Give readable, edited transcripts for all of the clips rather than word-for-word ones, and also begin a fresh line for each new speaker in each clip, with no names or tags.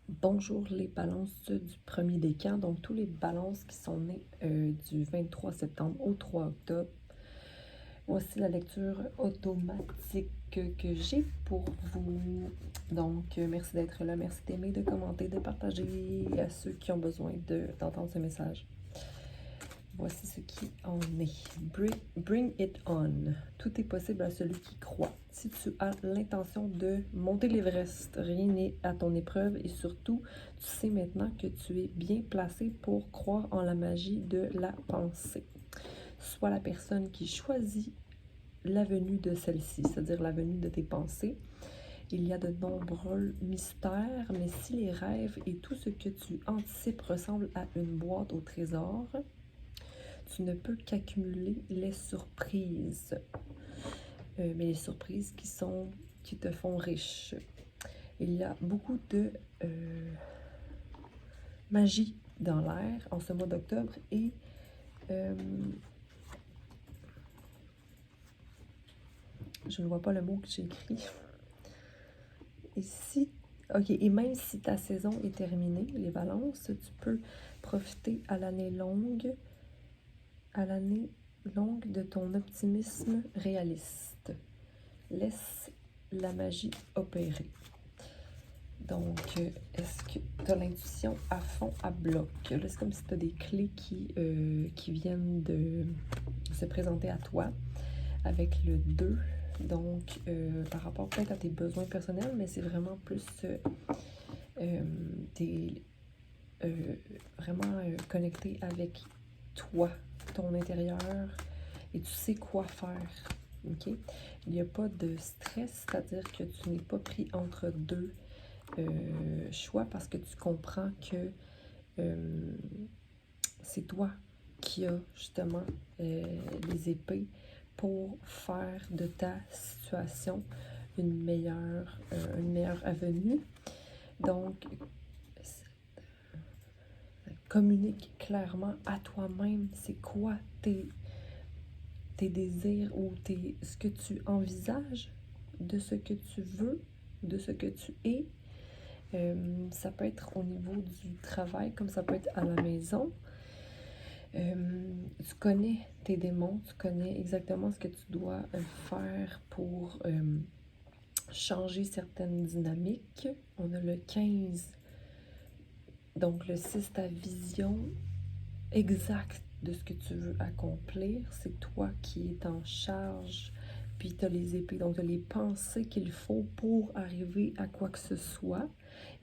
Bonjour les balances du premier décan, donc tous les balances qui sont nées du 23 septembre au 3 octobre. Voici la lecture automatique que j'ai pour vous. Donc, merci d'être là, merci d'aimer, de commenter, de partager à ceux qui ont besoin d'entendre ce message. Voici ce qui en est. Bring it on. Tout est possible à celui qui croit. Si tu as l'intention de monter l'Everest, rien n'est à ton épreuve et surtout, tu sais maintenant que tu es bien placé pour croire en la magie de la pensée. Sois la personne qui choisit la venue de celle-ci, c'est-à-dire la venue de tes pensées. Il y a de nombreux mystères, mais si les rêves et tout ce que tu anticipes ressemblent à une boîte au trésor, tu ne peux qu'accumuler les surprises. Mais les surprises qui te font riche. Il y a beaucoup de magie dans l'air en ce mois d'octobre et je ne vois pas le mot que j'ai écrit. Et même si ta saison est terminée, les balances, tu peux profiter à l'année longue de ton optimisme réaliste. Laisse la magie opérer. Donc, est-ce que tu as l'intuition à fond, à bloc? Là, c'est comme si tu as des clés qui viennent de se présenter à toi avec le 2. Donc, par rapport peut-être à tes besoins personnels, mais c'est vraiment plus vraiment connecté avec toi, ton intérieur, et tu sais quoi faire. OK? Il n'y a pas de stress, c'est-à-dire que tu n'es pas pris entre deux choix parce que tu comprends que c'est toi qui as justement les épées pour faire de ta situation une meilleure avenue. Donc, communique clairement à toi-même c'est quoi tes désirs ou ce que tu envisages de ce que tu veux, de ce que tu es. Ça peut être au niveau du travail, comme ça peut être à la maison. Tu connais tes démons, tu connais exactement ce que tu dois faire pour changer certaines dynamiques. On a le 15, donc le 6, ta vision exacte de ce que tu veux accomplir. C'est toi qui es en charge, puis tu as les épées, donc tu as les pensées qu'il faut pour arriver à quoi que ce soit.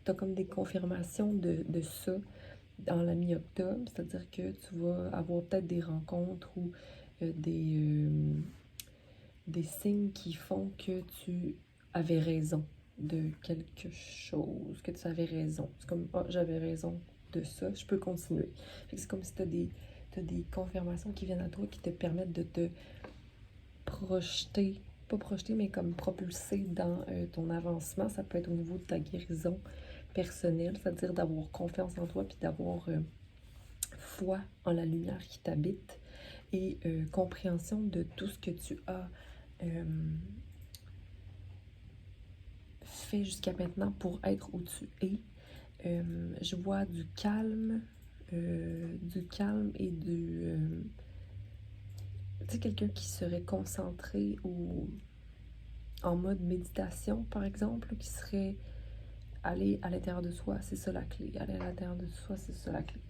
Tu as comme des confirmations de ça dans la mi-octobre, c'est-à-dire que tu vas avoir peut-être des rencontres ou des signes qui font que tu avais raison de quelque chose, que tu avais raison. C'est comme, ah, j'avais raison de ça, je peux continuer. C'est comme si tu as des confirmations qui viennent à toi qui te permettent de te projeter, pas projeter, mais comme propulser dans ton avancement. Ça peut être au niveau de ta guérison personnelle, c'est-à-dire d'avoir confiance en toi puis d'avoir foi en la lumière qui t'habite et compréhension de tout ce que tu as fait jusqu'à maintenant pour être où tu es. Je vois du calme et tu sais, quelqu'un qui serait concentré ou en mode méditation, par exemple, qui serait aller à l'intérieur de soi, c'est ça la clé. Aller à l'intérieur de soi, c'est ça la clé.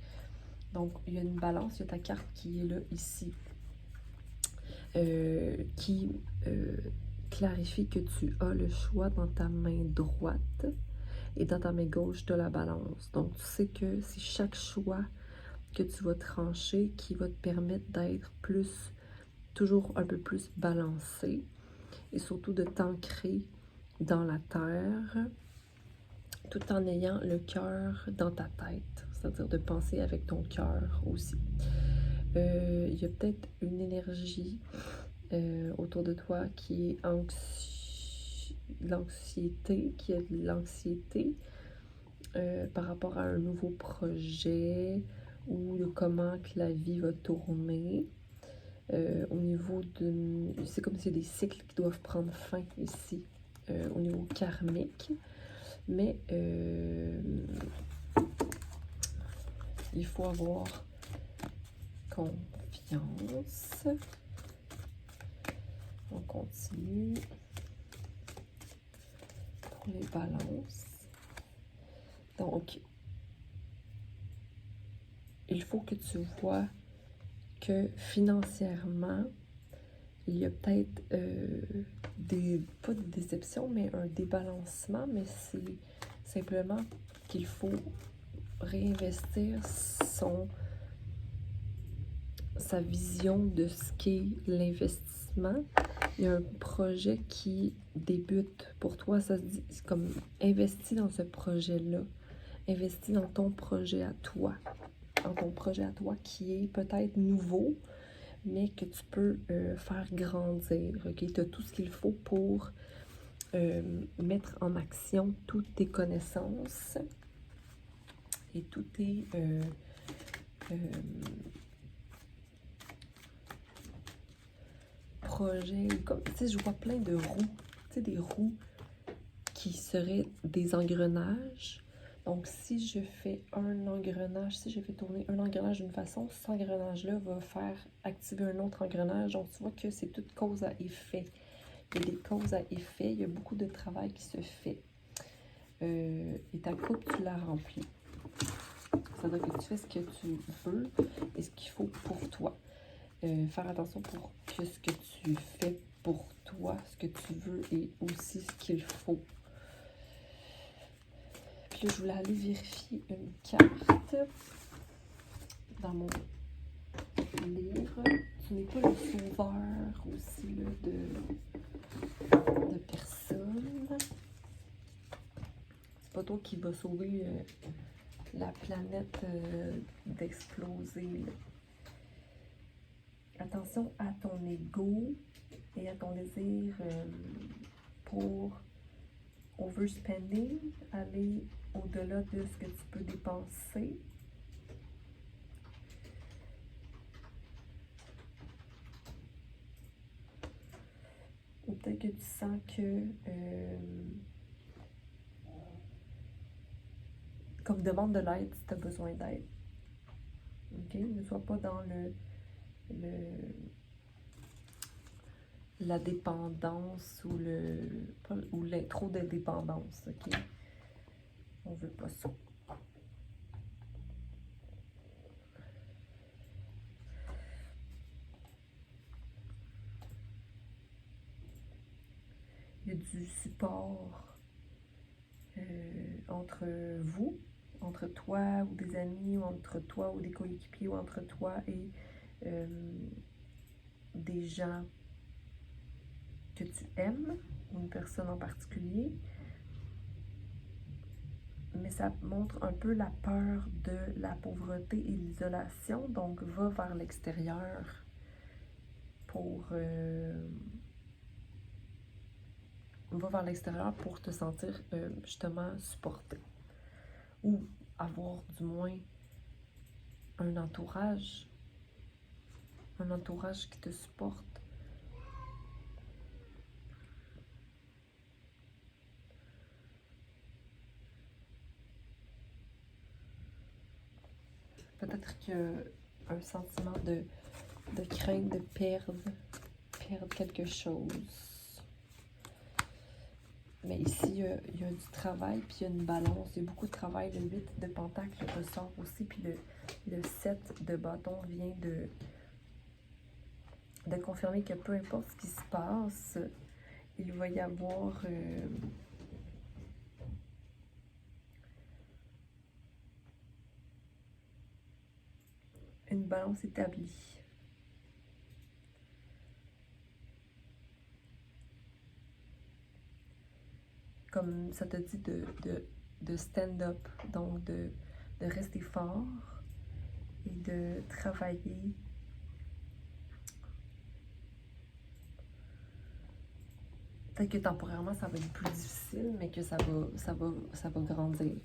Donc, il y a une balance, il y a ta carte qui est là, ici, qui clarifie que tu as le choix dans ta main droite et dans ta main gauche de la balance. Donc, tu sais que c'est chaque choix que tu vas trancher qui va te permettre d'être toujours un peu plus balancé et surtout de t'ancrer dans la terre tout en ayant le cœur dans ta tête, c'est-à-dire de penser avec ton cœur aussi. Il y a peut-être une énergie autour de toi qui est l'anxiété, qui a de l'anxiété par rapport à un nouveau projet ou de comment que la vie va tourner. Au niveau c'est comme si y a des cycles qui doivent prendre fin ici, au niveau karmique. Mais il faut avoir confiance. On continue pour les balances. Donc, il faut que tu vois que financièrement, il y a peut-être pas de déception, mais un débalancement, mais c'est simplement qu'il faut réinvestir sa vision de ce qu'est l'investissement. Il y a un projet qui débute pour toi, ça se dit, c'est comme investis dans ce projet-là, investis dans ton projet à toi, qui est peut-être nouveau, mais que tu peux faire grandir. Okay? Tu as tout ce qu'il faut pour mettre en action toutes tes connaissances et tous tes projets. Comme, tu sais, je vois plein de roues, tu sais, des roues qui seraient des engrenages. Donc, si je fais un engrenage, si je fais tourner un engrenage d'une façon, cet engrenage-là va faire activer un autre engrenage. Donc, tu vois que c'est toute cause à effet. Il y a des causes à effet, il y a beaucoup de travail qui se fait. Et ta coupe, tu la remplis. C'est-à-dire que tu fais ce que tu veux et ce qu'il faut pour toi. Faire attention pour que ce que tu fais pour toi, ce que tu veux et aussi ce qu'il faut. Puis là, je voulais aller vérifier une carte dans mon livre. Tu n'es pas le sauveur aussi là, de personne. C'est pas toi qui vas sauver la planète d'exploser. Attention à ton ego et à ton désir pour overspending, aller au-delà de ce que tu peux dépenser. Ou peut-être que tu sens que comme demande de l'aide si tu as besoin d'aide. Ok? Ne sois pas dans la dépendance ou trop de dépendance. Ok? On veut pas ça. Il y a du support entre vous, entre toi ou des amis, ou entre toi ou des coéquipiers, ou entre toi et des gens que tu aimes, ou une personne en particulier. Mais ça montre un peu la peur de la pauvreté et l'isolation, donc va vers l'extérieur pour te sentir justement supporté ou avoir du moins un entourage qui te supporte. Peut-être qu'il y a un sentiment de crainte de perdre quelque chose. Mais ici, il y a du travail, puis il y a une balance. Il y a beaucoup de travail. Le 8 de Pentacle ressort aussi, puis le 7 de bâton vient de confirmer que peu importe ce qui se passe, il va y avoir une balance établie. Comme ça te dit de stand-up, donc de rester fort et de travailler peut-être que temporairement ça va être plus difficile, mais que ça va grandir.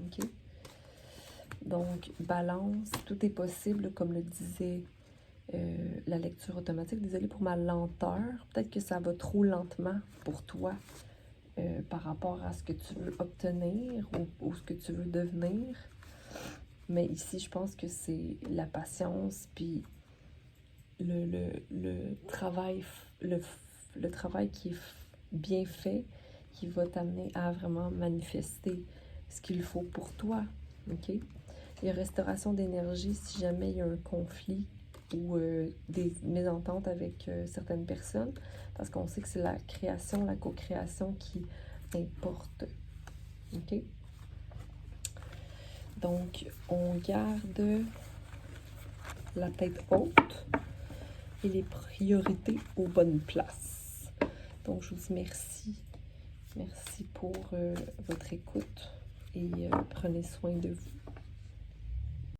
Ok? Donc, balance, tout est possible, comme le disait la lecture automatique. Désolée pour ma lenteur. Peut-être que ça va trop lentement pour toi par rapport à ce que tu veux obtenir ou ce que tu veux devenir. Mais ici, je pense que c'est la patience, puis le travail, le travail qui est bien fait, qui va t'amener à vraiment manifester ce qu'il faut pour toi, ok? Il y a restauration d'énergie si jamais il y a un conflit ou des mésententes avec certaines personnes, parce qu'on sait que c'est la création, la co-création qui importe, ok? Donc, on garde la tête haute et les priorités aux bonnes places. Donc, je vous dis merci. Merci pour votre écoute et prenez soin de vous.